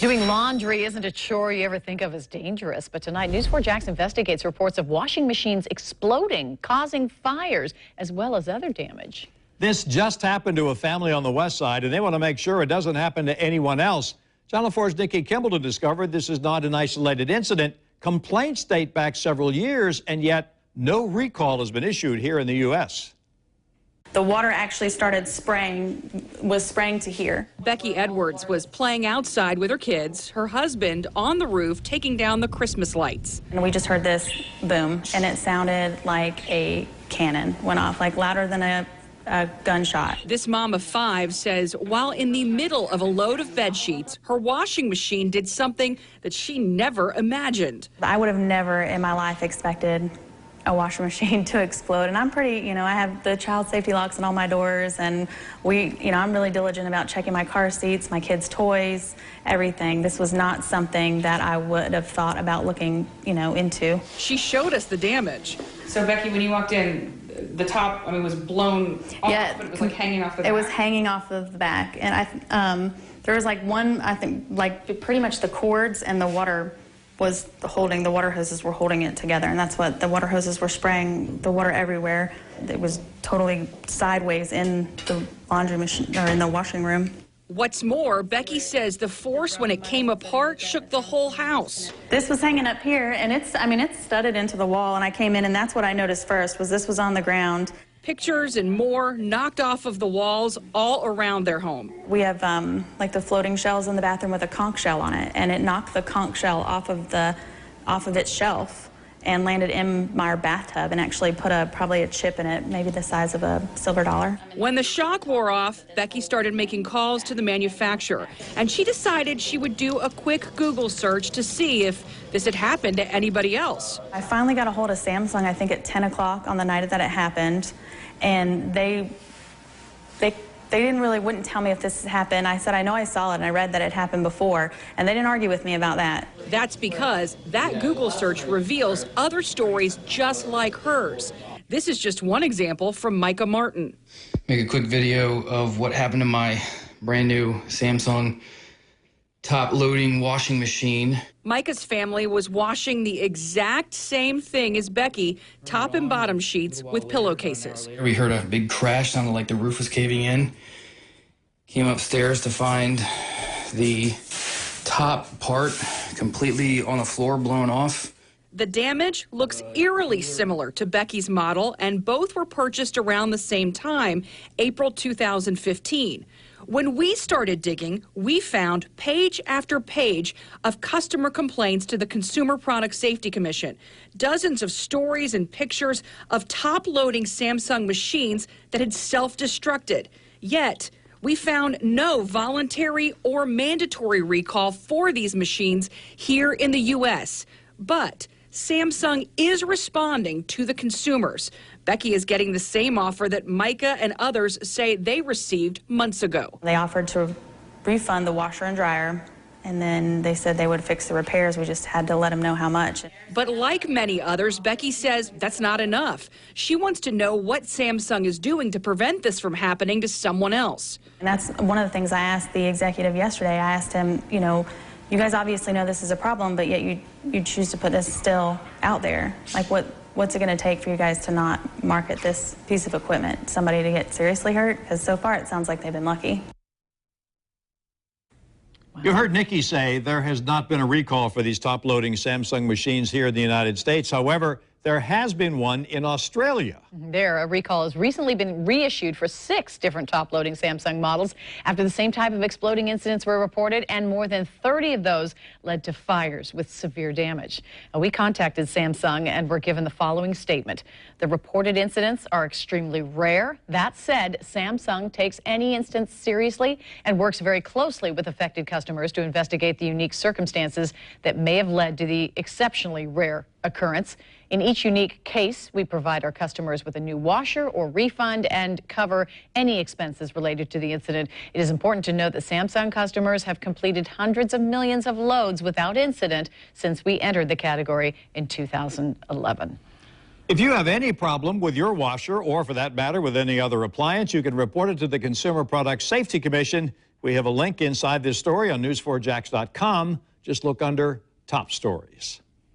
Doing laundry isn't a chore you ever think of as dangerous, but tonight News4Jax Investigates reports of washing machines exploding, causing fires, as well as other damage. This just happened to a family on the west side, and they want to make sure it doesn't happen to anyone else. Channel 4's Nikki Kimball discovered this is not an isolated incident. Complaints date back several years, and yet no recall has been issued here in the U.S. The water actually started was spraying to here. Becky Edwards was playing outside with her kids, her husband on the roof taking down the Christmas lights. And we just heard this boom, and it sounded like a cannon went off, like louder than a gunshot. This mom of 5 says while in the middle of a load of bed sheets, her washing machine did something that she never imagined. I would have never in my life expected a washing machine to explode. And I'm pretty, I have the child safety locks on all my doors, and I'm really diligent about checking my car seats, my kids' toys, everything. This was not something that I would have thought about looking, into. She showed us the damage. So Becky, when you walked in, the top, was blown off, yeah, but it was like hanging off the back. It was hanging off of the back. And there was like one, I think, like pretty much the cords and the water was holding, the water hoses were holding it together, and that's what the water hoses were spraying the water everywhere. It was totally sideways in the laundry machine, or in the washing room. What's more, Becky says the force when it came apart shook the whole house. This was hanging up here, and it's studded into the wall, and I came in, and that's what I noticed first, was this was on the ground. Pictures and more knocked off of the walls all around their home. We have like the floating shelves in the bathroom with a conch shell on it, and it knocked the conch shell off of its shelf and landed in my bathtub and actually put probably a chip in it, maybe the size of a silver dollar. When the shock wore off, Becky started making calls to the manufacturer, and she decided she would do a quick Google search to see if this had happened to anybody else. I finally got a hold of Samsung, I think at 10 o'clock on the night that it happened, and they wouldn't tell me if this happened. I said, I know I saw it, and I read that it happened before, and they didn't argue with me about that. That's because that Google search reveals other stories just like hers. This is just one example from Micah Martin. Make a quick video of what happened to my brand new Samsung top-loading washing machine. Micah's family was washing the exact same thing as Becky, top and bottom sheets with pillowcases. We heard a big crash, sounded like the roof was caving in. Came upstairs to find the top part completely on the floor, blown off. The damage looks eerily similar to Becky's model, and both were purchased around the same time, April 2015. When we started digging, we found page after page of customer complaints to the Consumer Product Safety Commission. Dozens of stories and pictures of top-loading Samsung machines that had self-destructed. Yet, we found no voluntary or mandatory recall for these machines here in the U.S. But Samsung is responding to the consumers. Becky is getting the same offer that Micah and others say they received months ago. They offered to refund the washer and dryer, and then they said they would fix the repairs. We just had to let them know how much. But like many others, Becky says that's not enough. She wants to know what Samsung is doing to prevent this from happening to someone else. And that's one of the things I asked the executive yesterday. I asked him, you guys obviously know this is a problem, but yet you choose to put this still out there. Like, what's it going to take for you guys to not market this piece of equipment? Somebody to get seriously hurt? Because so far it sounds like they've been lucky. You heard Nikki say there has not been a recall for these top-loading Samsung machines here in the United States. However, there has been one in Australia. A recall has recently been reissued for 6 different top-loading Samsung models after the same type of exploding incidents were reported, and more than 30 of those led to fires with severe damage. Now, we contacted Samsung and were given the following statement. The reported incidents are extremely rare. That said, Samsung takes any instance seriously and works very closely with affected customers to investigate the unique circumstances that may have led to the exceptionally rare occurrence. In each unique case, we provide our customers with a new washer or refund and cover any expenses related to the incident. It is important to note that Samsung customers have completed hundreds of millions of loads without incident since we entered the category in 2011. If you have any problem with your washer, or for that matter with any other appliance, you can report it to the Consumer Product Safety Commission. We have a link inside this story on News4Jax.com. Just look under Top Stories.